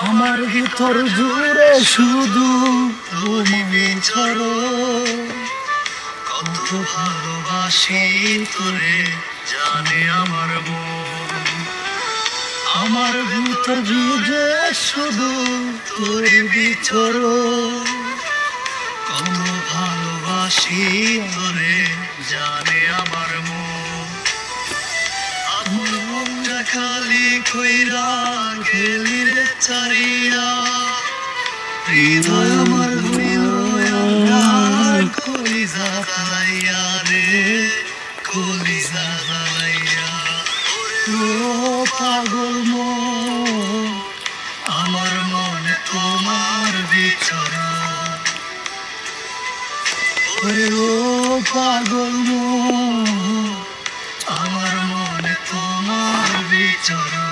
আমার ভিতর জুড়ে শুধু তুমি বিচরণ, কত ভালোবাসি তোরে জানে আমার মন। আমার ভিতর জুড়ে শুধু তোর বিচরণ, কত ভালোবাসি তোরে জানে আমার মন। আমার মনটা খালি কইরা গেলি রে চারিয়া, হৃদয় আমার হইল আন্ধার, কলিজা জ্বালাইয়া রে কলিজা জ্বালাইয়া। ও পাগল মন, আমার মনে তোমার বিচরণ। ওরে ও পাগল মন, আমার মনে তোমার বিচরণ।